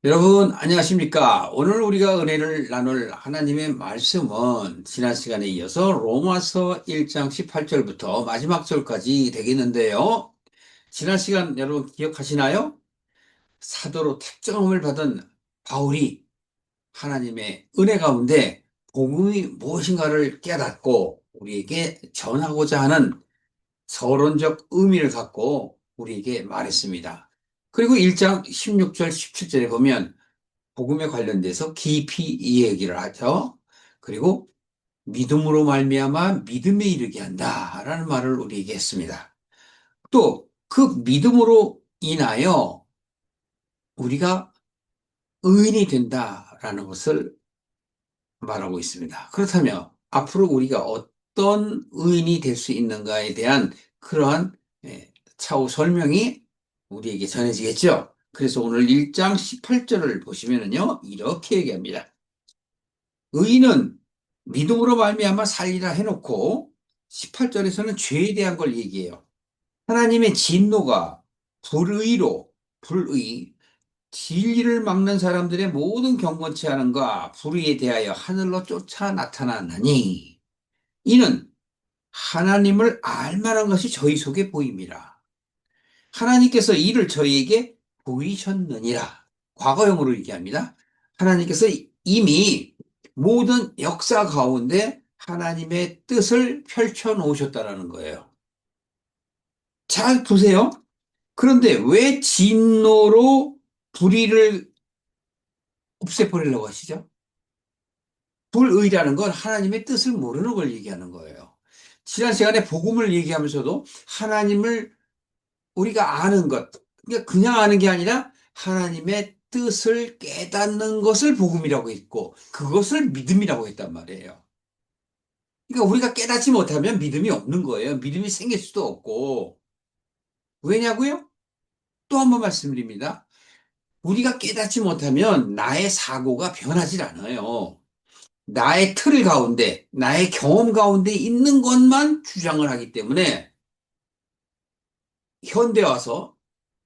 여러분, 안녕하십니까? 오늘 우리가 은혜를 나눌 하나님의 말씀은 지난 시간에 이어서 로마서 1장 18절부터 마지막 절까지 되겠는데요. 지난 시간 여러분 기억하시나요? 사도로 택정함을 받은 바울이 하나님의 은혜 가운데 복음이 무엇인가를 깨닫고 우리에게 전하고자 하는 서론적 의미를 갖고 우리에게 말했습니다. 그리고 1장 16절, 17절에 보면 복음에 관련돼서 깊이 이 얘기를 하죠. 그리고 믿음으로 말미암아 믿음에 이르게 한다라는 말을 우리에게 했습니다. 또 그 믿음으로 인하여 우리가 의인이 된다라는 것을 말하고 있습니다. 그렇다면 앞으로 우리가 어떤 의인이 될 수 있는가에 대한 그러한 차후 설명이 우리에게 전해지겠죠. 그래서 오늘 1장 18절을 보시면은요, 이렇게 얘기합니다. 의인은 믿음으로 말미암아 살리라 해놓고 18절에서는 죄에 대한 걸 얘기해요. 하나님의 진노가 불의, 진리를 막는 사람들의 모든 경건치 않음과 불의에 대하여 하늘로 쫓아 나타나느니 이는 하나님을 알 만한 것이 저희 속에 보임이라. 하나님께서 이를 저희에게 보이셨느니라. 과거형으로 얘기합니다. 하나님께서 이미 모든 역사 가운데 하나님의 뜻을 펼쳐 놓으셨다는 거예요. 잘 보세요. 그런데 왜 진노로 불의를 없애버리려고 하시죠? 불의라는 건 하나님의 뜻을 모르는 걸 얘기하는 거예요. 지난 시간에 복음을 얘기하면서도 하나님을 우리가 아는 것, 그러니까 그냥 아는 게 아니라 하나님의 뜻을 깨닫는 것을 복음이라고 했고, 그것을 믿음이라고 했단 말이에요. 그러니까 우리가 깨닫지 못하면 믿음이 없는 거예요. 믿음이 생길 수도 없고. 왜냐고요? 또 한 번 말씀드립니다. 우리가 깨닫지 못하면 나의 사고가 변하지 않아요. 나의 틀 가운데, 나의 경험 가운데 있는 것만 주장을 하기 때문에 현대 와서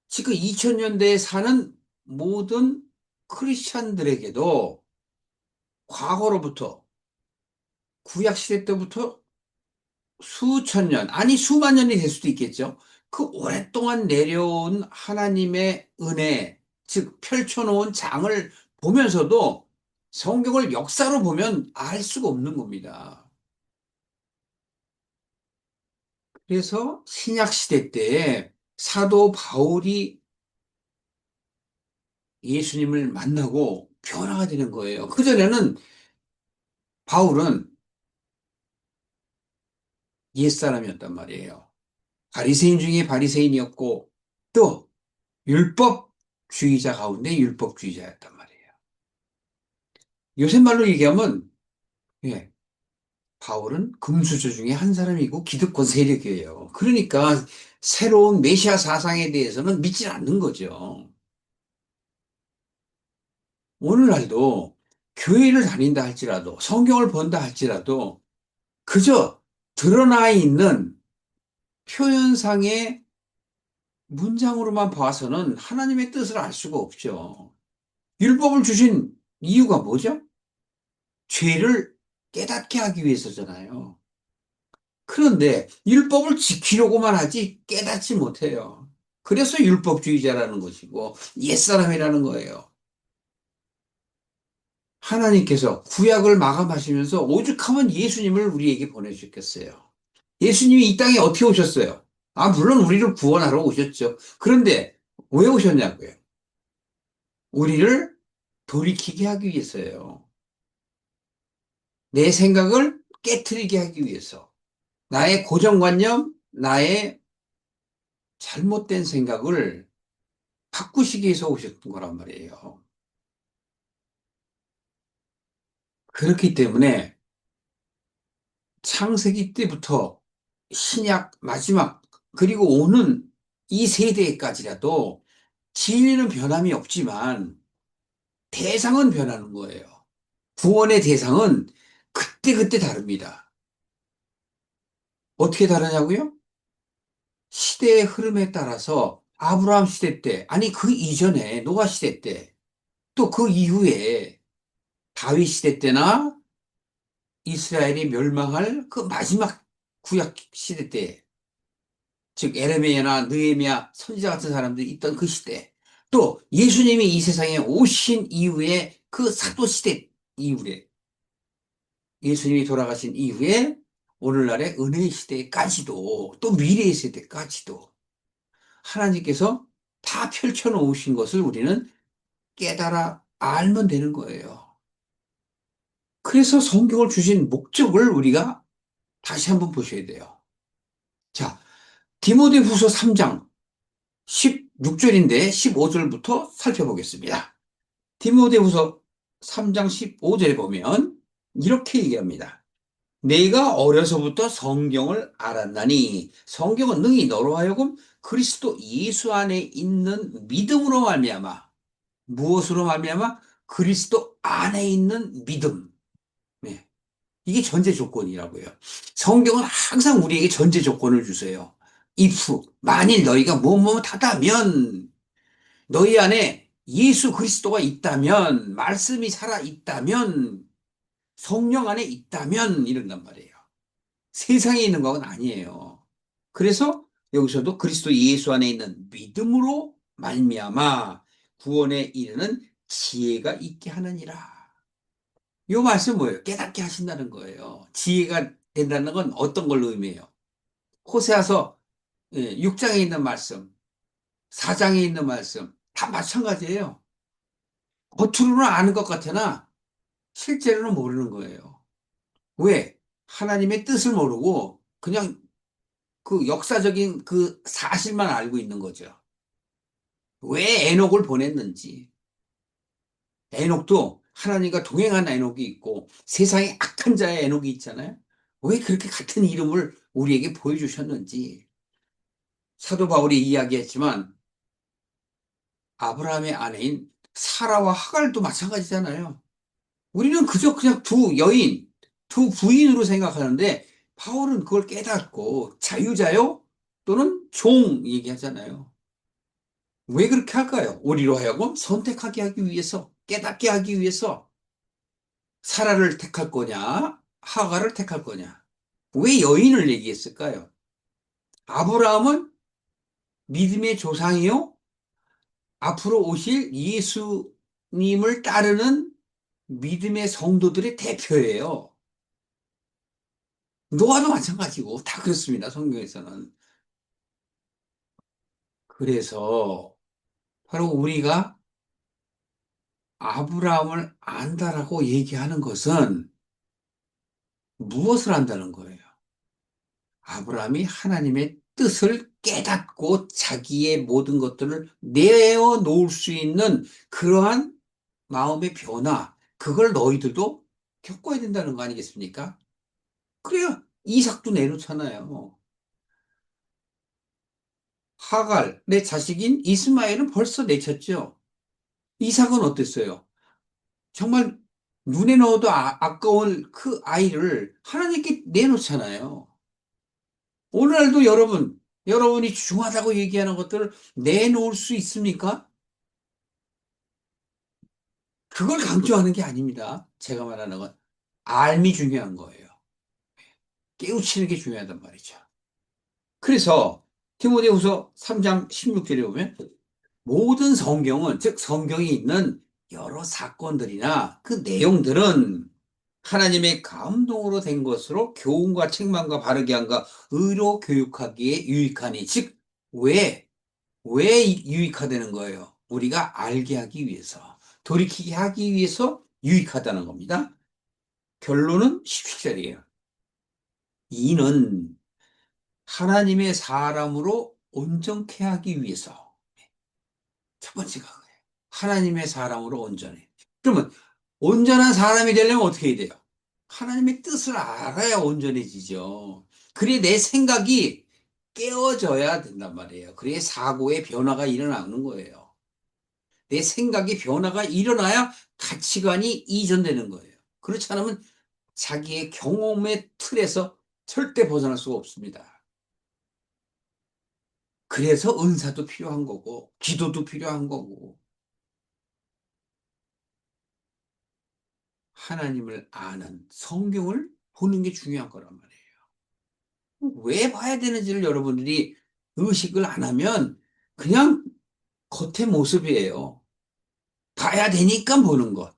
지금 2000년대에 사는 모든 크리스찬들에게도 과거로부터 구약시대 때부터 수천 년, 아니 수만 년이 될 수도 있겠죠. 그 오랫동안 내려온 하나님의 은혜, 즉 펼쳐놓은 장을 보면서도 성경을 역사로 보면 알 수가 없는 겁니다. 그래서 신약시대 때에 사도 바울이 예수님을 만나고 변화가 되는 거예요. 그전에는 바울은 옛사람이었단 말이에요. 바리새인 중에 바리새인이었고 또 율법주의자 가운데 율법주의자였단 말이에요. 요새 말로 얘기하면 예, 바울은 금수저 중에 한 사람이고 기득권 세력이에요. 그러니까 새로운 메시아 사상에 대해서는 믿지 않는 거죠. 오늘날도 교회를 다닌다 할지라도 성경을 본다 할지라도 그저 드러나 있는 표현상의 문장으로만 봐서는 하나님의 뜻을 알 수가 없죠. 율법을 주신 이유가 뭐죠? 죄를 깨닫게 하기 위해서잖아요. 그런데 율법을 지키려고만 하지 깨닫지 못해요. 그래서 율법주의자라는 것이고 옛사람이라는 거예요. 하나님께서 구약을 마감하시면서 오죽하면 예수님을 우리에게 보내주셨겠어요. 예수님이 이 땅에 어떻게 오셨어요? 아, 물론 우리를 구원하러 오셨죠. 그런데 왜 오셨냐고요? 우리를 돌이키게 하기 위해서예요. 내 생각을 깨트리게 하기 위해서. 나의 고정관념, 나의 잘못된 생각을 바꾸시기 위해서 오셨던 거란 말이에요. 그렇기 때문에 창세기 때부터 신약 마지막, 그리고 오는 이 세대까지라도 진리는 변함이 없지만 대상은 변하는 거예요. 구원의 대상은 그때그때 다릅니다. 어떻게 다르냐고요? 시대의 흐름에 따라서 아브라함 시대 때, 아니 그 이전에 노아 시대 때 또 그 이후에 다윗 시대 때나 이스라엘이 멸망할 그 마지막 구약 시대 때, 즉 에레미야나 느헤미야 선지자 같은 사람들이 있던 그 시대, 또 예수님이 이 세상에 오신 이후에 그 사도 시대 이후에, 예수님이 돌아가신 이후에 오늘날의 은혜의 시대까지도, 또 미래의 시대까지도 하나님께서 다 펼쳐놓으신 것을 우리는 깨달아 알면 되는 거예요. 그래서 성경을 주신 목적을 우리가 다시 한번 보셔야 돼요. 자, 디모데후서 3장 16절인데 15절부터 살펴보겠습니다. 디모데후서 3장 15절에 보면 이렇게 얘기합니다. 내가 어려서부터 성경을 알았나니 성경은 능히 너로 하여금 그리스도 예수 안에 있는 믿음으로 말미암아, 무엇으로 말미암아? 그리스도 안에 있는 믿음. 네. 이게 전제 조건이라고요. 성경은 항상 우리에게 전제 조건을 주세요. if, 만일 너희가 뭐뭐 하다면, 너희 안에 예수 그리스도가 있다면, 말씀이 살아 있다면, 성령 안에 있다면 이런단 말이에요. 세상에 있는 건 아니에요. 그래서 여기서도 그리스도 예수 안에 있는 믿음으로 말미암아 구원에 이르는 지혜가 있게 하느니라. 요 말씀 뭐예요? 깨닫게 하신다는 거예요. 지혜가 된다는 건 어떤 걸 의미해요? 호세아서 6장에 있는 말씀, 4장에 있는 말씀 다 마찬가지예요. 겉으로는 아는 것 같으나 실제로는 모르는 거예요. 왜? 하나님의 뜻을 모르고 그냥 그 역사적인 그 사실만 알고 있는 거죠. 왜 에녹을 보냈는지. 에녹도 하나님과 동행한 에녹이 있고 세상에 악한 자의 에녹이 있잖아요. 왜 그렇게 같은 이름을 우리에게 보여주셨는지. 사도 바울이 이야기했지만 아브라함의 아내인 사라와 하갈도 마찬가지잖아요. 우리는 그저 그냥 두 여인, 두 부인으로 생각하는데 바울은 그걸 깨닫고 자유자요 또는 종 얘기하잖아요. 왜 그렇게 할까요? 우리로 하여금 선택하게 하기 위해서, 깨닫게 하기 위해서 사라를 택할 거냐, 하갈을 택할 거냐. 왜 여인을 얘기했을까요? 아브라함은 믿음의 조상이요, 앞으로 오실 예수님을 따르는 믿음의 성도들의 대표예요. 노아도 마찬가지고 다 그렇습니다. 성경에서는. 그래서 바로 우리가 아브라함을 안다라고 얘기하는 것은 무엇을 안다는 거예요? 아브라함이 하나님의 뜻을 깨닫고 자기의 모든 것들을 내어 놓을 수 있는 그러한 마음의 변화, 그걸 너희들도 겪어야 된다는 거 아니겠습니까? 그래야 이삭도 내놓잖아요. 하갈, 내 자식인 이스마엘은 벌써 내쳤죠. 이삭은 어땠어요? 정말 눈에 넣어도 아까운 그 아이를 하나님께 내놓잖아요. 오늘날도 여러분이 중하다고 얘기하는 것들을 내놓을 수 있습니까? 그걸 강조하는 게 아닙니다. 제가 말하는 건 알미 중요한 거예요. 깨우치는 게 중요하단 말이죠. 그래서 디모데후서 3장 16절에 보면 모든 성경은, 즉 성경이 있는 여러 사건들이나 그 내용들은 하나님의 감동으로 된 것으로 교훈과 책망과 바르게 함과 의로 교육하기에 유익하니, 즉 왜 유익하다는 거예요? 우리가 알게 하기 위해서, 돌이키게 하기 위해서 유익하다는 겁니다. 결론은 17절이에요. 이는 하나님의 사람으로 온전케 하기 위해서. 첫 번째가 그거예요. 하나님의 사람으로 온전해. 그러면 온전한 사람이 되려면 어떻게 해야 돼요? 하나님의 뜻을 알아야 온전해지죠. 그래 내 생각이 깨어져야 된단 말이에요. 그래야 사고의 변화가 일어나는 거예요. 내 생각의 변화가 일어나야 가치관이 이전되는 거예요. 그렇지 않으면 자기의 경험의 틀에서 절대 벗어날 수가 없습니다. 그래서 은사도 필요한 거고, 기도도 필요한 거고. 하나님을 아는 성경을 보는 게 중요한 거란 말이에요. 왜 봐야 되는지를 여러분들이 의식을 안 하면 그냥 겉의 모습이에요. 봐야 되니까 보는 것.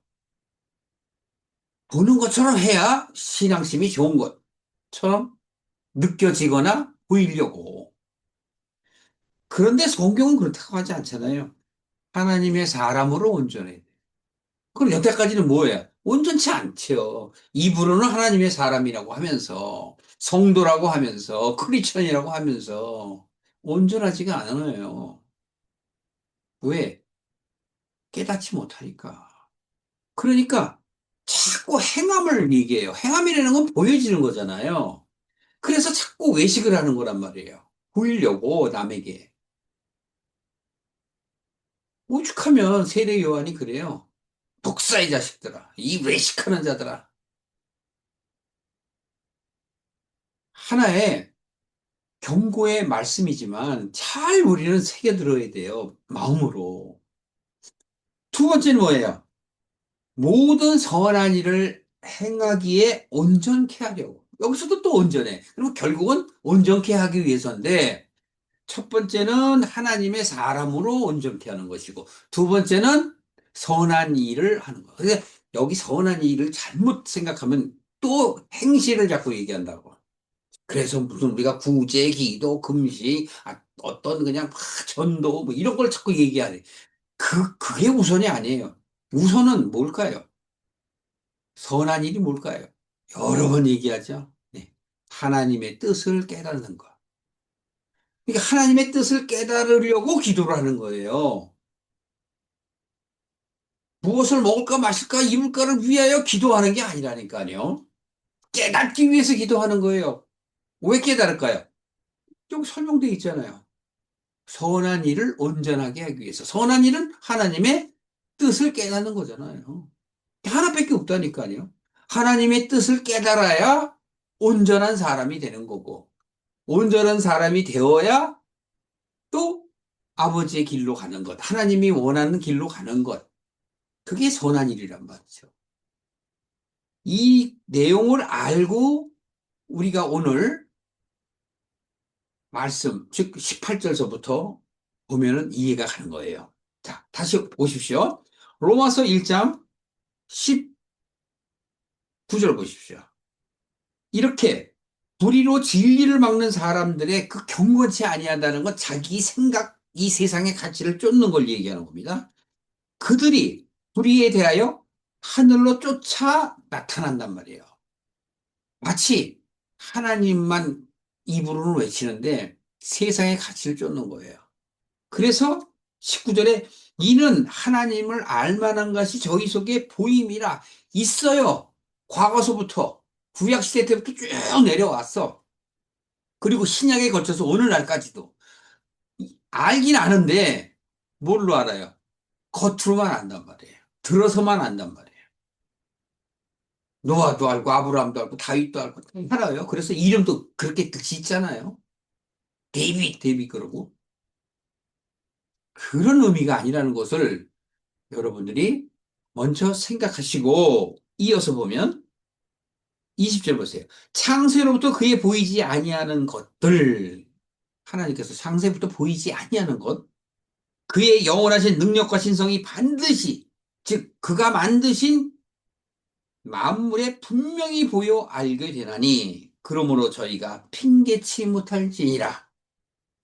보는 것처럼 해야 신앙심이 좋은 것처럼 느껴지거나 보이려고. 그런데 성경은 그렇다고 하지 않잖아요. 하나님의 사람으로 온전해야 돼. 그럼 여태까지는 뭐예요? 온전치 않죠. 입으로는 하나님의 사람이라고 하면서, 성도라고 하면서, 크리스천이라고 하면서, 온전하지가 않아요. 왜? 깨닫지 못하니까. 그러니까 자꾸 행함을 얘기해요. 행함이라는 건 보여지는 거잖아요. 그래서 자꾸 외식을 하는 거란 말이에요. 보이려고 남에게. 오죽하면 세례 요한이 그래요. 독사의 자식들아, 이 외식하는 자들아. 하나의 경고의 말씀이지만 잘 우리는 새겨들어야 돼요. 마음으로. 두 번째는 뭐예요? 모든 선한 일을 행하기에 온전케 하려고. 여기서도 또 온전해. 그러면 결국은 온전케 하기 위해서인데, 첫 번째는 하나님의 사람으로 온전케 하는 것이고, 두 번째는 선한 일을 하는 거. 그래서 여기 선한 일을 잘못 생각하면 또 행실을 자꾸 얘기한다고. 그래서 무슨 우리가 구제, 기도, 금식, 어떤 그냥 막 전도, 뭐 이런 걸 자꾸 얘기하네. 그게 우선이 아니에요. 우선은 뭘까요? 선한 일이 뭘까요? 여러 번 얘기하죠. 네. 하나님의 뜻을 깨닫는 것. 그러니까 하나님의 뜻을 깨달으려고 기도를 하는 거예요. 무엇을 먹을까 마실까 입을까를 위하여 기도하는 게 아니라니까요. 깨닫기 위해서 기도하는 거예요. 왜 깨달을까요? 좀 설명되어 있잖아요. 선한 일을 온전하게 하기 위해서. 선한 일은 하나님의 뜻을 깨닫는 거잖아요. 하나밖에 없다니까요. 하나님의 뜻을 깨달아야 온전한 사람이 되는 거고, 온전한 사람이 되어야 또 아버지의 길로 가는 것, 하나님이 원하는 길로 가는 것, 그게 선한 일이란 말이죠. 이 내용을 알고 우리가 오늘 말씀, 즉 18절서부터 보면은 이해가 가는 거예요. 자, 다시 보십시오. 로마서 1장 19절 보십시오. 이렇게 불의로 진리를 막는 사람들의 그 경건치 아니하다는 건 자기 생각, 이 세상의 가치를 쫓는 걸 얘기하는 겁니다. 그들이 불의에 대하여 하늘로 쫓아 나타난단 말이에요. 마치 하나님만 입으로는 외치는데 세상의 가치를 쫓는 거예요. 그래서 19절에 이는 하나님을 알 만한 것이 저희 속에 보임이라 있어요. 과거서부터 구약시대 때부터 쭉 내려왔어. 그리고 신약에 거쳐서 오늘날까지도 알긴 아는데 뭘로 알아요? 겉으로만 안단 말이에요. 들어서만 안단 말이에요. 노아도 알고 아브라함도 알고 다윗도 알고 다 알아요. 그래서 이름도 그렇게 짓잖아요. 데이빗 그러고 그런 의미가 아니라는 것을 여러분들이 먼저 생각하시고 이어서 보면 20절 보세요. 창세로부터 그에 보이지 아니하는 것들 하나님께서 창세부터 보이지 아니하는 것 그의 영원하신 능력과 신성이 반드시 즉 그가 만드신 만물에 분명히 보여 알게 되나니 그러므로 저희가 핑계치 못할지니라.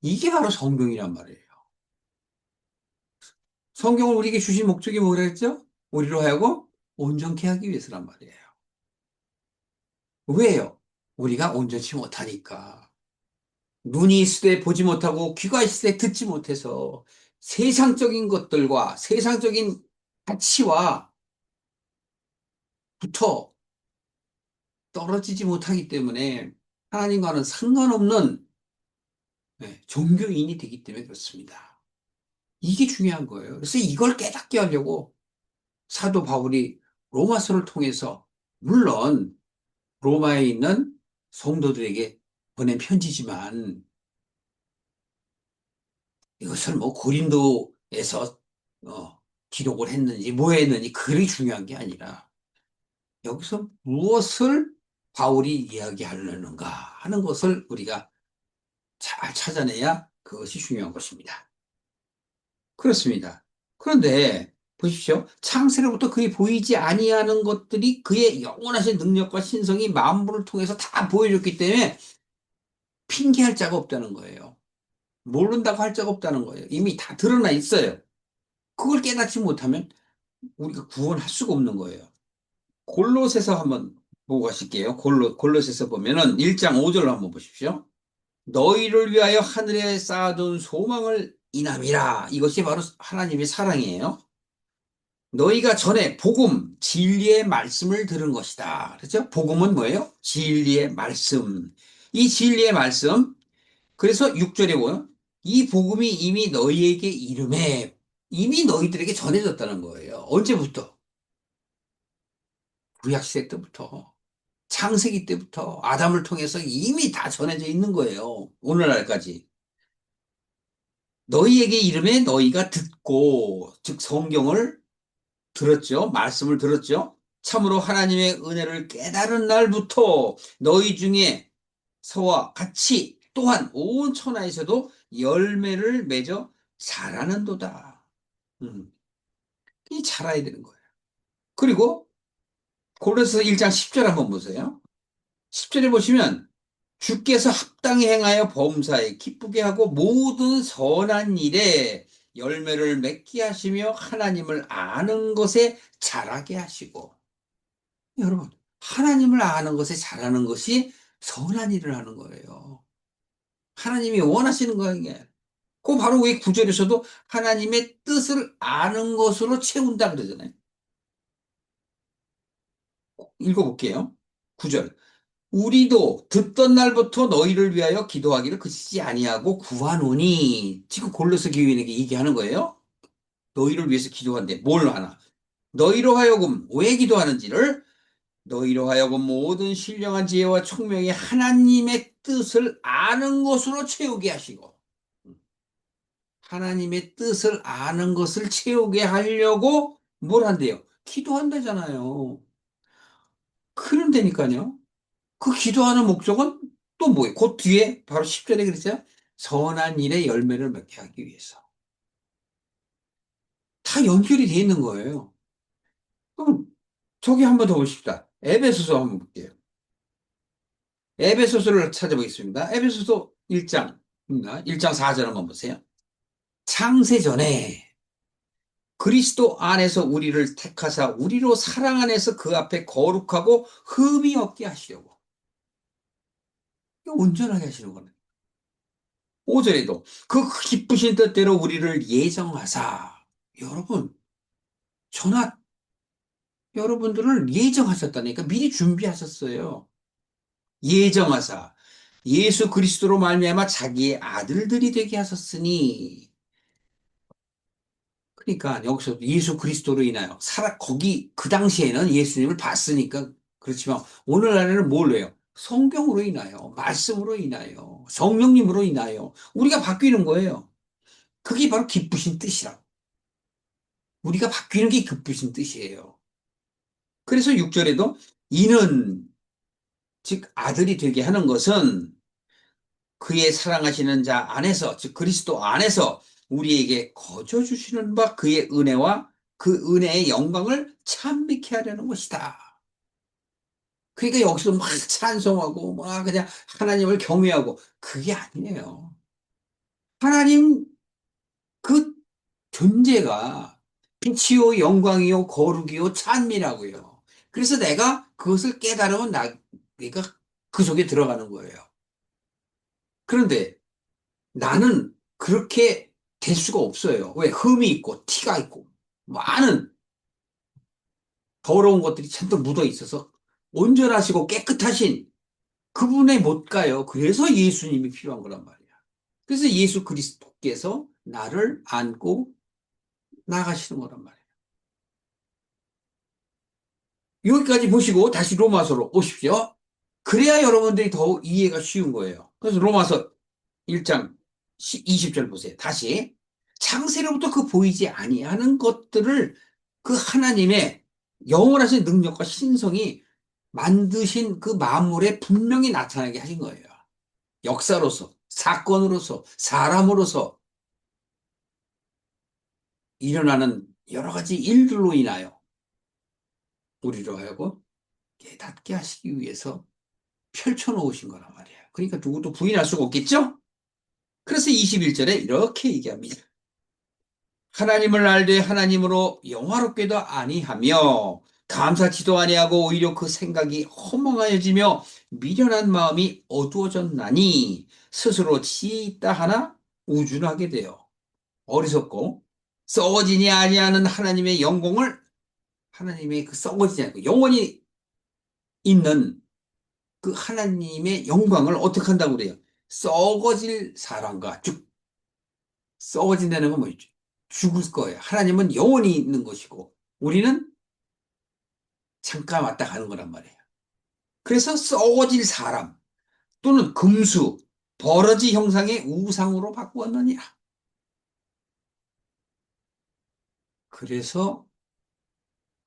이게 바로 성경이란 말이에요. 성경을 우리에게 주신 목적이 뭐라 했죠? 우리로 하여금 온전케 하기 위해서란 말이에요. 왜요? 우리가 온전치 못하니까. 눈이 있을 때 보지 못하고 귀가 있을 때 듣지 못해서 세상적인 것들과 세상적인 가치와 부터 떨어지지 못하기 때문에 하나님과는 상관없는 종교인이 되기 때문에 그렇습니다. 이게 중요한 거예요. 그래서 이걸 깨닫게 하려고 사도 바울이 로마서를 통해서 물론 로마에 있는 성도들에게 보낸 편지지만 이것을 뭐 고린도에서 기록을 했는지 뭐 했는지 그게 중요한 게 아니라 여기서 무엇을 바울이 이야기하려는가 하는 것을 우리가 잘 찾아내야 그것이 중요한 것입니다. 그렇습니다. 그런데 보십시오. 창세로부터 그의 보이지 아니하는 것들이 그의 영원하신 능력과 신성이 만물을 통해서 다 보여줬기 때문에 핑계할 자가 없다는 거예요. 모른다고 할 자가 없다는 거예요. 이미 다 드러나 있어요. 그걸 깨닫지 못하면 우리가 구원할 수가 없는 거예요. 골로새서 한번 보고 가실게요. 골로새서 보면은 1장 5절로 한번 보십시오. 너희를 위하여 하늘에 쌓아둔 소망을 인함이라. 이것이 바로 하나님의 사랑이에요. 너희가 전에 복음, 진리의 말씀을 들은 것이다. 그렇죠? 복음은 뭐예요? 진리의 말씀. 이 진리의 말씀. 그래서 6절에 뭐예요? 이 복음이 이미 너희에게 이름에 이미 너희들에게 전해졌다는 거예요. 언제부터? 구약시대 때부터. 창세기 때부터 아담을 통해서 이미 다 전해져 있는 거예요. 오늘날까지. 너희에게 이름에 너희가 듣고, 즉 성경을 들었죠. 말씀을 들었죠. 참으로 하나님의 은혜를 깨달은 날부터 너희 중에 서와 같이 또한 온 천하에서도 열매를 맺어 자라는도다. 이 자라야 되는 거예요. 그리고 고린도서 1장 10절 한번 보세요. 10절에 보시면 주께서 합당히 행하여 범사에 기쁘게 하고 모든 선한 일에 열매를 맺게 하시며 하나님을 아는 것에 자라게 하시고 여러분 하나님을 아는 것에 자라는 것이 선한 일을 하는 거예요. 하나님이 원하시는 거예요. 이게. 그 바로 왜 구절에서도 하나님의 뜻을 아는 것으로 채운다 그러잖아요. 읽어볼게요. 구절 우리도 듣던 날부터 너희를 위하여 기도하기를 그치지 아니하고 구하노니 지금 골로새 교인에게 얘기하는 거예요. 너희를 위해서 기도한대. 뭘 하나? 너희로 하여금 왜 기도하는지를 너희로 하여금 모든 신령한 지혜와 총명이 하나님의 뜻을 아는 것으로 채우게 하시고 하나님의 뜻을 아는 것을 채우게 하려고 뭘 한대요? 기도한다잖아요. 그런다니까요. 그 기도하는 목적은 또 뭐예요? 그 뒤에 바로 10절에 그랬어요. 선한 일의 열매를 맺게 하기 위해서. 다 연결이 돼 있는 거예요. 그럼 저기 한번 더 보십시다. 에베소서 한번 볼게요. 에베소서를 찾아보겠습니다. 에베소서 1장, 1장 4절 한번 보세요. 창세전에 그리스도 안에서 우리를 택하사 우리로 사랑 안에서 그 앞에 거룩하고 흠이 없게 하시려고. 온전하게 하시는 거예요. 5절에도 그 기쁘신 뜻대로 우리를 예정하사 여러분 저나 여러분들을 예정하셨다니까 미리 준비하셨어요. 예정하사 예수 그리스도로 말미암아 자기의 아들들이 되게 하셨으니 그러니까 여기서 예수 그리스도로 인하여 거기 그 당시에는 예수님을 봤으니까 그렇지만 오늘날에는 뭘로 해요? 성경으로 인하여 말씀으로 인하여 성령님으로 인하여 우리가 바뀌는 거예요. 그게 바로 기쁘신 뜻이라고. 우리가 바뀌는 게 기쁘신 뜻이에요. 그래서 6절에도 이는 즉 아들이 되게 하는 것은 그의 사랑하시는 자 안에서 즉 그리스도 안에서 우리에게 거저 주시는 바 그의 은혜와 그 은혜의 영광을 찬미케 하려는 것이다. 그러니까 여기서 막 찬송하고 막 그냥 하나님을 경외하고 그게 아니에요. 하나님 그 존재가 빛이요 영광이요 거룩이요 찬미라고요. 그래서 내가 그것을 깨달으면 내가 그 속에 들어가는 거예요. 그런데 나는 그렇게 될 수가 없어요. 왜? 흠이 있고 티가 있고 많은 더러운 것들이 잔뜩 묻어 있어서 온전하시고 깨끗하신 그분에 못 가요. 그래서 예수님이 필요한 거란 말이야. 그래서 예수 그리스도께서 나를 안고 나가시는 거란 말이야. 여기까지 보시고 다시 로마서로 오십시오. 그래야 여러분들이 더 이해가 쉬운 거예요. 그래서 로마서 1장 20절 보세요. 다시 창세로부터 그 보이지 아니하는 것들을 그 하나님의 영원하신 능력과 신성이 만드신 그 만물에 분명히 나타나게 하신 거예요. 역사로서, 사건으로서, 사람으로서 일어나는 여러 가지 일들로 인하여 우리로 하여금 깨닫게 하시기 위해서 펼쳐놓으신 거란 말이에요. 그러니까 누구도 부인할 수가 없겠죠? 그래서 21절에 이렇게 얘기합니다. 하나님을 알되 하나님으로 영화롭게도 아니하며 감사치도 아니하고 오히려 그 생각이 허망하여지며 미련한 마음이 어두워졌나니 스스로 지혜 있다 하나 우준하게 되어 어리석고 썩어지니 아니하는 하나님의 영광을 하나님의 그 썩어지지 않고 영원히 있는 그 하나님의 영광을 어떻게 한다고 그래요? 썩어질 사람과 썩어진다는 건 뭐죠? 죽을 거예요. 하나님은 영원히 있는 것이고 우리는 잠깐 왔다 가는 거란 말이에요. 그래서 썩어질 사람 또는 금수, 버러지 형상의 우상으로 바꾸었느니라. 그래서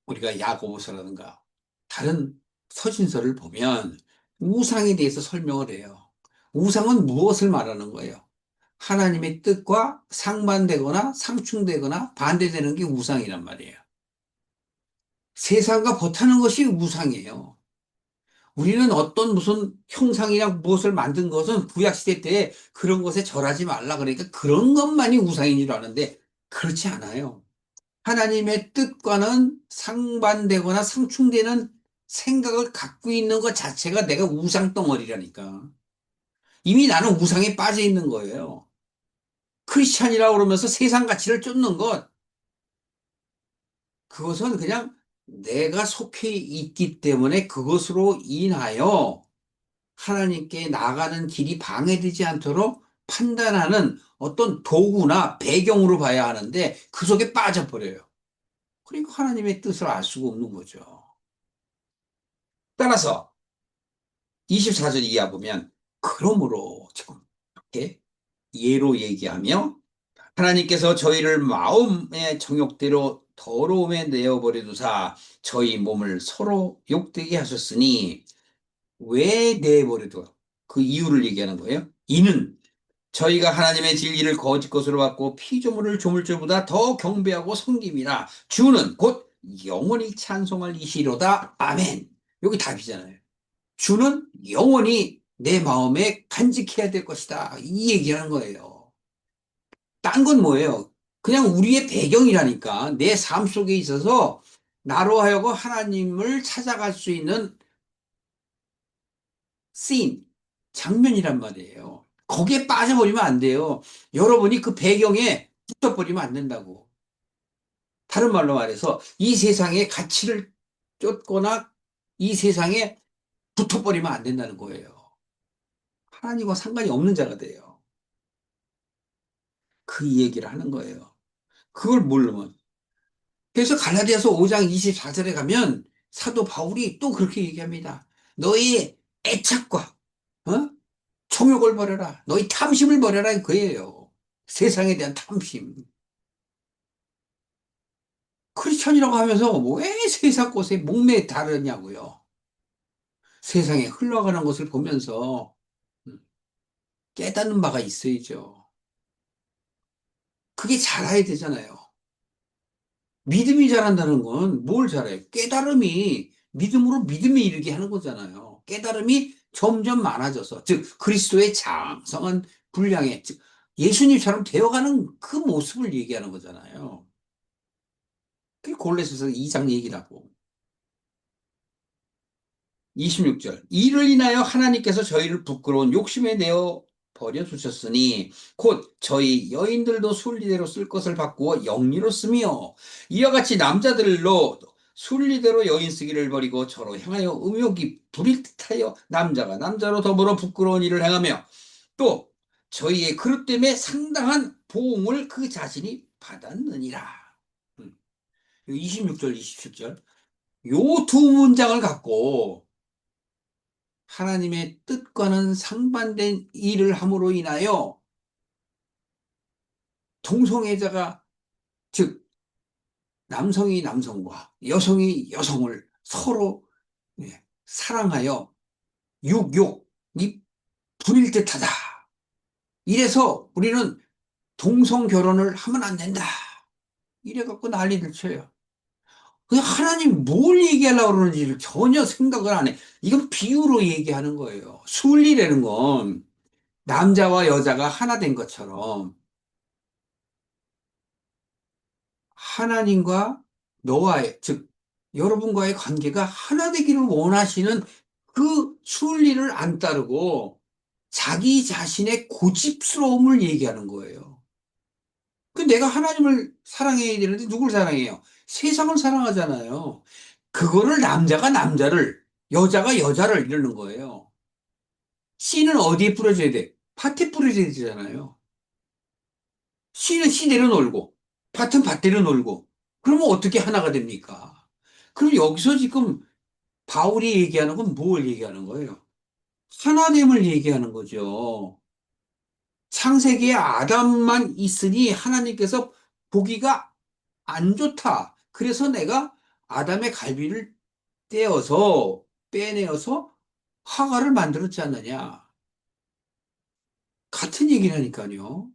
우리가 야고보서라든가 다른 서신서를 보면 우상에 대해서 설명을 해요. 우상은 무엇을 말하는 거예요? 하나님의 뜻과 상반되거나 상충되거나 반대되는 게 우상이란 말이에요. 세상과 버타는 것이 우상이에요. 우리는 어떤 무슨 형상이나 무엇을 만든 것은 구약시대 때 그런 것에 절하지 말라 그러니까 그런 것만이 우상인 줄 아는데 그렇지 않아요. 하나님의 뜻과는 상반되거나 상충되는 생각을 갖고 있는 것 자체가 내가 우상 덩어리라니까. 이미 나는 우상에 빠져 있는 거예요. 크리스찬이라고 그러면서 세상 가치를 쫓는 것, 그것은 그냥 내가 속해 있기 때문에 그것으로 인하여 하나님께 나가는 길이 방해되지 않도록 판단하는 어떤 도구나 배경으로 봐야 하는데 그 속에 빠져버려요. 그러니까 하나님의 뜻을 알 수가 없는 거죠. 따라서 24절 이하 보면 그러므로 지금 이렇게 예로 얘기하며 하나님께서 저희를 마음의 정욕대로 더러움에 내어버려 두사 저희 몸을 서로 욕되게 하셨으니 왜 내버려 둬? 그 이유를 얘기하는 거예요. 이는 저희가 하나님의 진리를 거짓 것으로 받고 피조물을 조물주보다 더 경배하고 섬김이라 주는 곧 영원히 찬송할 이시로다. 아멘. 여기 답이잖아요. 주는 영원히 내 마음에 간직해야 될 것이다. 이 얘기하는 거예요. 딴 건 뭐예요? 그냥 우리의 배경이라니까. 내 삶 속에 있어서 나로 하여금 하나님을 찾아갈 수 있는 씬, 장면이란 말이에요. 거기에 빠져버리면 안 돼요. 여러분이 그 배경에 붙어버리면 안 된다고. 다른 말로 말해서 이 세상의 가치를 쫓거나 이 세상에 붙어버리면 안 된다는 거예요. 하나님과 상관이 없는 자가 돼요. 그 얘기를 하는 거예요. 그걸 모르면. 그래서 갈라디아서 5장 24절에 가면 사도 바울이 또 그렇게 얘기합니다. 너희 애착과 어? 정욕을 버려라. 너희 탐심을 버려라. 그예요. 세상에 대한 탐심. 크리스천이라고 하면서 왜 세상 것에 목매에 다르냐고요. 세상에 흘러가는 것을 보면서 깨닫는 바가 있어야죠. 그게 자라야 되잖아요. 믿음이 자란다는 건 뭘 자라요? 깨달음이 믿음으로 믿음에 이르게 하는 거잖아요. 깨달음이 점점 많아져서, 즉 그리스도의 장성한 분량에, 즉 예수님처럼 되어가는 그 모습을 얘기하는 거잖아요. 그게 골로새서 2장 얘기라고. 26절. 이를 인하여 하나님께서 저희를 부끄러운 욕심에 내어 버려 두셨으니 곧 저희 여인들도 순리대로 쓸 것을 바꾸어 영리로 쓰며 이와 같이 남자들로 순리대로 여인 쓰기를 버리고 저로 향하여 음욕이 부릴 듯하여 남자가 남자로 더불어 부끄러운 일을 행하며 또 저희의 그릇 때문에 상당한 보응을 그 자신이 받았느니라. 26절, 27절. 요 두 문장을 갖고 하나님의 뜻과는 상반된 일을 함으로 인하여 동성애자가 즉 남성이 남성과 여성이 여성을 서로 예, 사랑하여 육욕이 부릴 듯하다. 이래서 우리는 동성 결혼을 하면 안 된다. 이래 갖고 난리를 쳐요. 그냥 하나님 뭘 얘기하려고 그러는지를 전혀 생각을 안 해. 이건 비유로 얘기하는 거예요. 순리라는 건 남자와 여자가 하나 된 것처럼 하나님과 너와의, 즉, 여러분과의 관계가 하나 되기를 원하시는 그 순리를 안 따르고 자기 자신의 고집스러움을 얘기하는 거예요. 그 내가 하나님을 사랑해야 되는데 누굴 사랑해요? 세상을 사랑하잖아요. 그거를 남자가 남자를, 여자가 여자를 이러는 거예요. 씨는 어디에 뿌려져야 돼? 밭에 뿌려져야 되잖아요. 씨는 씨대로 놀고, 밭은 밭대로 놀고, 그러면 어떻게 하나가 됩니까? 그럼 여기서 지금 바울이 얘기하는 건 뭘 얘기하는 거예요? 하나됨을 얘기하는 거죠. 창세기에 아담만 있으니 하나님께서 보기가 안 좋다. 그래서 내가 아담의 갈비를 빼내어서 화가를 만들었지 않느냐. 같은 얘기라니까요.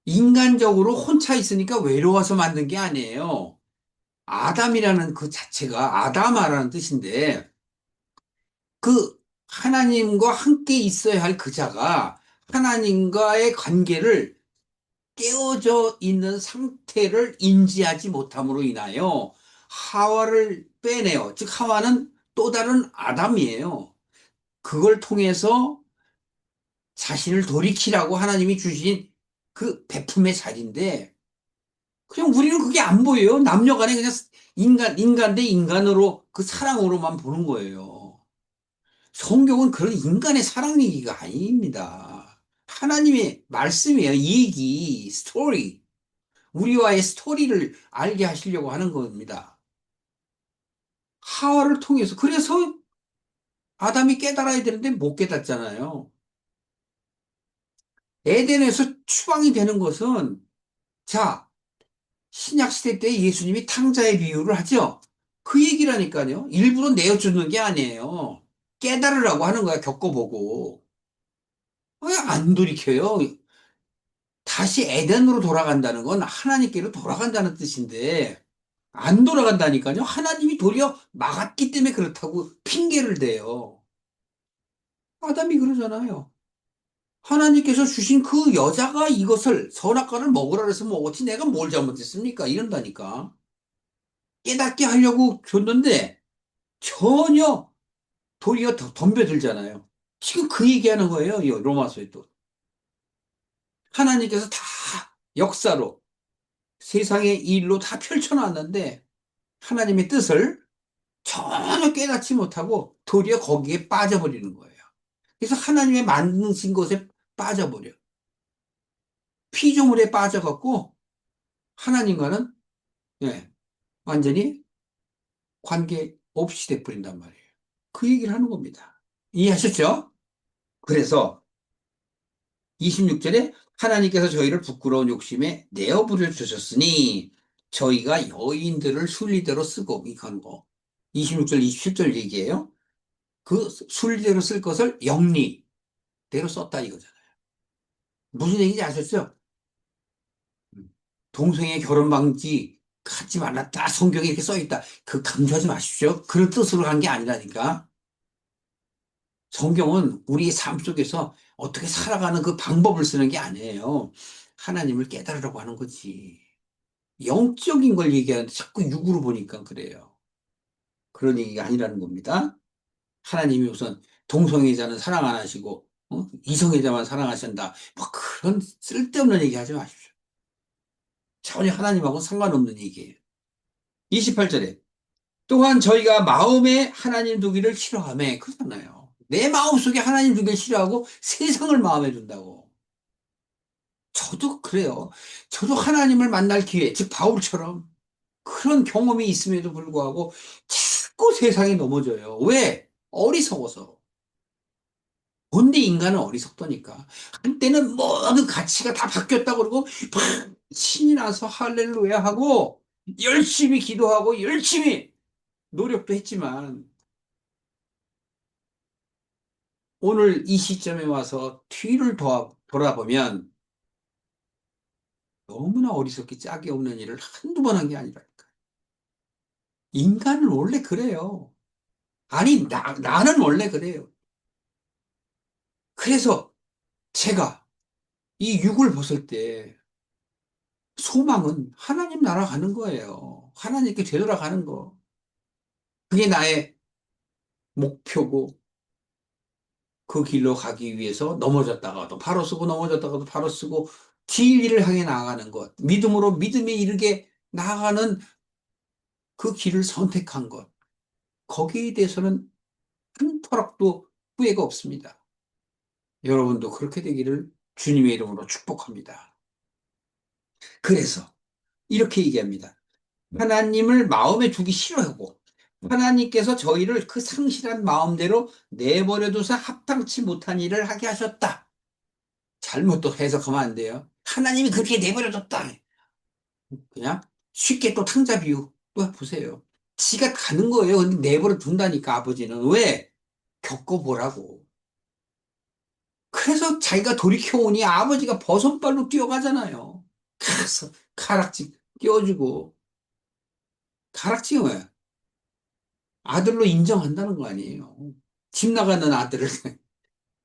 인간적으로 혼자 있으니까 외로워서 만든 게 아니에요. 아담이라는 그 자체가 아담아라는 뜻인데 그 하나님과 함께 있어야 할 그 자가 하나님과의 관계를 깨어져 있는 상태를 인지하지 못함으로 인하여 하와를 빼내요. 즉 하와는 또 다른 아담이에요. 그걸 통해서 자신을 돌이키라고 하나님이 주신 그 베품의 자리인데 그냥 우리는 그게 안 보여요. 남녀 간에 그냥 인간 대 인간으로 그 사랑으로만 보는 거예요. 성경은 그런 인간의 사랑 얘기가 아닙니다. 하나님의 말씀이에요. 얘기, 스토리. 우리와의 스토리를 알게 하시려고 하는 겁니다. 하와를 통해서. 그래서 아담이 깨달아야 되는데 못 깨닫잖아요. 에덴에서 추방이 되는 것은, 자, 신약시대 때 예수님이 탕자의 비유를 하죠. 그 얘기라니까요. 일부러 내어주는 게 아니에요. 깨달으라고 하는 거야, 겪어보고. 왜 안 돌이켜요? 다시 에덴으로 돌아간다는 건 하나님께로 돌아간다는 뜻인데, 안 돌아간다니까요. 하나님이 도리어 막았기 때문에 그렇다고 핑계를 대요. 아담이 그러잖아요. 하나님께서 주신 그 여자가 이것을 선악과를 먹으라 그래서 먹었지 내가 뭘 잘못했습니까? 이런다니까. 깨닫게 하려고 줬는데 전혀 도리어 더 덤벼들잖아요. 지금 그 얘기하는 거예요. 이 로마서에 또. 하나님께서 다 역사로 세상의 일로 다 펼쳐놨는데 하나님의 뜻을 전혀 깨닫지 못하고 도리어 거기에 빠져버리는 거예요. 그래서 하나님의 만드신 것에 빠져버려. 피조물에 빠져갖고 하나님과는 예, 완전히 관계 없이 돼버린단 말이에요. 그 얘기를 하는 겁니다. 이해하셨죠? 그래서 26절에 하나님께서 저희를 부끄러운 욕심에 내어부려 주셨으니 저희가 여인들을 순리대로 쓰고 이건 거. 26절, 27절 얘기예요. 그 순리대로 쓸 것을 영리대로 썼다 이거잖아요. 무슨 얘기인지 아셨죠? 동성애 결혼 방지 하지 말랐다. 성경에 이렇게 써 있다. 그 강조하지 마십시오. 그런 뜻으로 한 게 아니라니까. 성경은 우리의 삶 속에서 어떻게 살아가는 그 방법을 쓰는 게 아니에요. 하나님을 깨달으라고 하는 거지. 영적인 걸 얘기하는데 자꾸 육으로 보니까 그래요. 그런 얘기가 아니라는 겁니다. 하나님이 우선 동성애자는 사랑 안 하시고 이성애자만 사랑하신다. 뭐 그런 쓸데없는 얘기 하지 마십시오. 전혀 하나님하고 상관없는 얘기예요. 28절에 또한 저희가 마음에 하나님 두기를 싫어하며 그러잖아요. 내 마음속에 하나님 두기를 싫어하고 세상을 마음에 둔다고. 저도 그래요. 저도 하나님을 만날 기회, 즉 바울처럼 그런 경험이 있음에도 불구하고 자꾸 세상에 넘어져요. 왜? 어리석어서. 근데 인간은 어리석다니까. 한때는 모든 가치가 다 바뀌었다고 그러고, 막 신이 나서 할렐루야 하고, 열심히 기도하고, 열심히 노력도 했지만, 오늘 이 시점에 와서 뒤를 돌아보면, 너무나 어리석기 짝이 없는 일을 한두 번 한 게 아니라니까. 인간은 원래 그래요. 아니, 나는 원래 그래요. 그래서 제가 이 육을 벗을 때 소망은 하나님 나라 가는 거예요. 하나님께 되돌아가는 거. 그게 나의 목표고 그 길로 가기 위해서 넘어졌다가도 바로 쓰고 넘어졌다가도 바로 쓰고 진리를 향해 나아가는 것. 믿음으로 믿음에 이르게 나아가는 그 길을 선택한 것. 거기에 대해서는 한 터락도 후회가 없습니다. 여러분도 그렇게 되기를 주님의 이름으로 축복합니다. 그래서 이렇게 얘기합니다. 하나님을 마음에 두기 싫어하고 하나님께서 저희를 그 상실한 마음대로 내버려둬서 합당치 못한 일을 하게 하셨다. 잘못 또 해석하면 안 돼요. 하나님이 그렇게 내버려뒀다. 그냥 쉽게 또 탕자 비유 또 보세요. 지가 가는 거예요. 근데 내버려 둔다니까 아버지는. 왜? 겪어보라고. 그래서 자기가 돌이켜오니 아버지가 버선발로 뛰어가잖아요. 가서 가락지 껴주고. 가락지가 뭐야? 아들로 인정한다는 거 아니에요. 집 나가는 아들을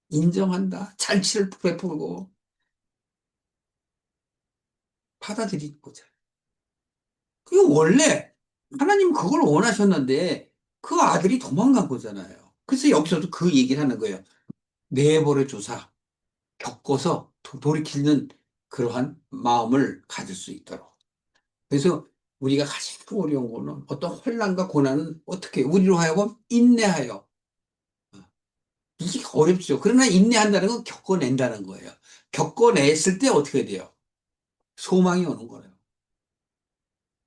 인정한다. 잔치를 베풀고 받아들이는 거죠. 그게 원래 하나님 그걸 원하셨는데 그 아들이 도망간 거잖아요. 그래서 여기서도 그 얘기를 하는 거예요. 내버려 두사 겪어서 돌이키는 그러한 마음을 가질 수 있도록. 그래서 우리가 가장 어려운 거는 어떤 혼란과 고난은 어떻게 우리로 하여금 인내하여 이게 어렵죠. 그러나 인내한다는 건 겪어낸다는 거예요. 겪어냈을 때 어떻게 돼요? 소망이 오는 거예요.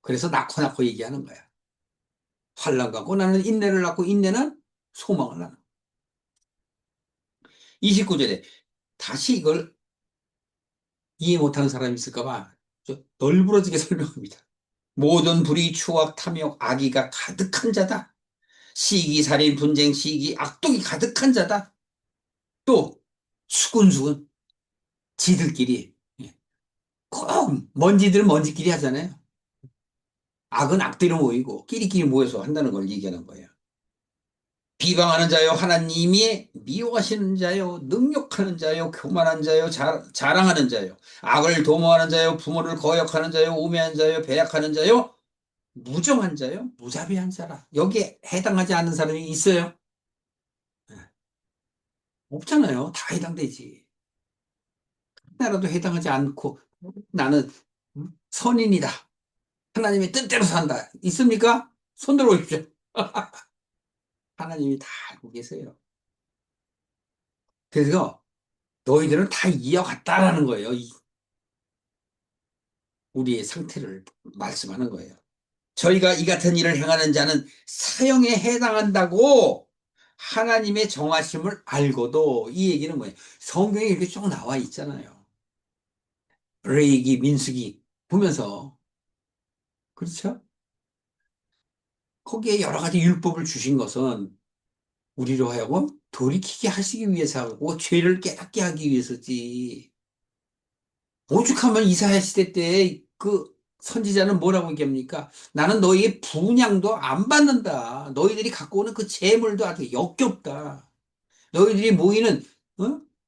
그래서 낳고 얘기하는 거야. 환난과 고난은 인내를 낳고 인내는 소망을 낳는. 29절에 다시 이걸 이해 못하는 사람이 있을까 봐 널브러지게 설명합니다. 모든 불의, 추악, 탐욕, 악의가 가득한 자다. 시기, 살인, 분쟁, 시기, 악독이 가득한 자다. 또 수군수군 지들끼리 예, 꼭 먼지들은 먼지끼리 하잖아요. 악은 악대로 모이고 끼리끼리 모여서 한다는 걸 얘기하는 거예요. 비방하는 자요, 하나님이 미워하시는 자요, 능욕하는 자요, 교만한 자요, 자랑하는 자요, 악을 도모하는 자요, 부모를 거역하는 자요, 우매한 자요, 배약하는 자요, 무정한 자요, 무자비한 자라. 여기에 해당하지 않는 사람이 있어요? 네. 없잖아요. 다 해당되지. 하나라도 해당하지 않고 나는 선인이다. 하나님의 뜻대로 산다. 있습니까? 손 들어오십시오. 하나님이 다 알고 계세요. 그래서 너희들은 다 이어갔다라는 거예요. 우리의 상태를 말씀하는 거예요. 저희가 이 같은 일을 행하는 자는 사형에 해당한다고 하나님의 정하심을 알고도 이 얘기는 뭐예요? 성경에 이렇게 쭉 나와 있잖아요. 레위기, 민수기 보면서 그렇죠? 거기에 여러 가지 율법을 주신 것은 우리로 하여금 돌이키게 하시기 위해서고 죄를 깨닫게 하기 위해서지. 오죽하면 이사야 시대 때 그 선지자는 뭐라고 얘기합니까? 나는 너희의 분향도 안 받는다. 너희들이 갖고 오는 그 재물도 아주 역겹다. 너희들이 모이는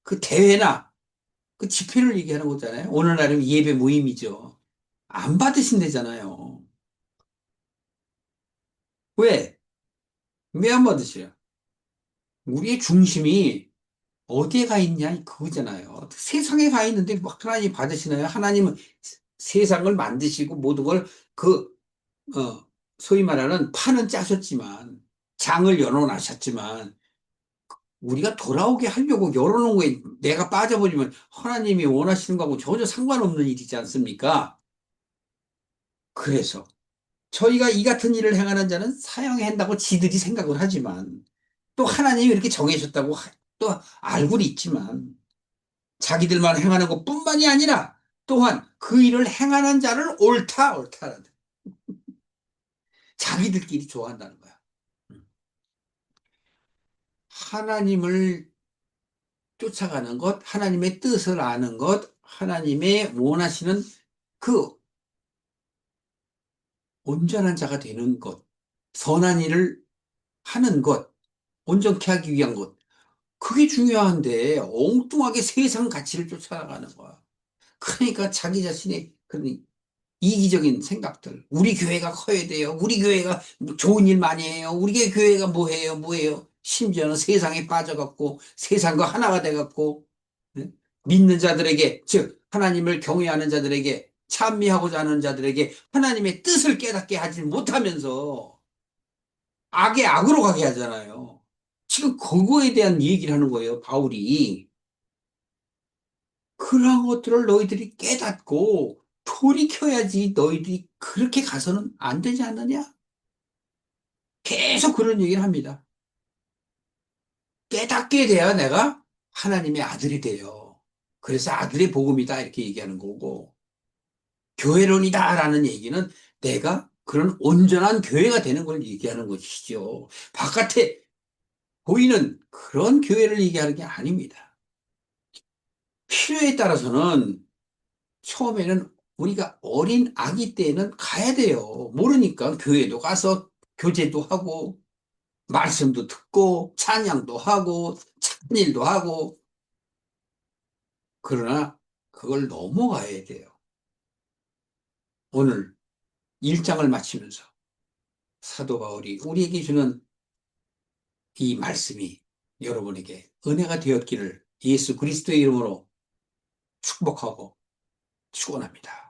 그 대회나 그 집회를 얘기하는 거잖아요. 오늘날은 예배 모임이죠. 안 받으신대잖아요. 왜? 왜 안 받으셔요? 우리의 중심이 어디에 가 있냐? 그거잖아요. 세상에 가 있는데 뭐 하나님 받으시나요? 하나님은 세상을 만드시고 모든 걸 그, 소위 말하는 판은 짜셨지만, 장을 열어놔셨지만, 우리가 돌아오게 하려고 열어놓은 거에 내가 빠져버리면 하나님이 원하시는 거하고 전혀 상관없는 일이지 않습니까? 그래서 저희가 이 같은 일을 행하는 자는 사형해야 한다고 지들이 생각을 하지만 또 하나님이 이렇게 정해졌다고 또 알고는 있지만 자기들만 행하는 것뿐만이 아니라 또한 그 일을 행하는 자를 옳다, 옳다라는 자기들끼리 좋아한다는 거야. 음. 하나님을 쫓아가는 것, 하나님의 뜻을 아는 것, 하나님의 원하시는 그 온전한 자가 되는 것, 선한 일을 하는 것, 온전케 하기 위한 것, 그게 중요한데 엉뚱하게 세상 가치를 쫓아가는 거야. 그러니까 자기 자신의 그런 이기적인 생각들. 우리 교회가 커야 돼요. 우리 교회가 좋은 일 많이 해요. 우리 교회가 뭐 해요, 뭐 해요. 심지어는 세상에 빠져갖고 세상과 하나가 돼갖고 예? 믿는 자들에게, 즉 하나님을 경외하는 자들에게, 찬미하고자 하는 자들에게 하나님의 뜻을 깨닫게 하지 못하면서 악의 악으로 가게 하잖아요. 지금 그거에 대한 얘기를 하는 거예요, 바울이. 그러한 것들을 너희들이 깨닫고 돌이켜야지 너희들이 그렇게 가서는 안 되지 않느냐? 계속 그런 얘기를 합니다. 깨닫게 돼야 내가 하나님의 아들이 돼요. 그래서 아들의 복음이다 이렇게 얘기하는 거고 교회론이다라는 얘기는 내가 그런 온전한 교회가 되는 걸 얘기하는 것이죠. 바깥에 보이는 그런 교회를 얘기하는 게 아닙니다. 필요에 따라서는 처음에는 우리가 어린 아기 때는 가야 돼요. 모르니까 교회도 가서 교제도 하고 말씀도 듣고 찬양도 하고 찬일도 하고 그러나 그걸 넘어가야 돼요. 오늘 1장을 마치면서 사도 바울이 우리에게 주는 이 말씀이 여러분에게 은혜가 되었기를 예수 그리스도의 이름으로 축복하고 축원합니다.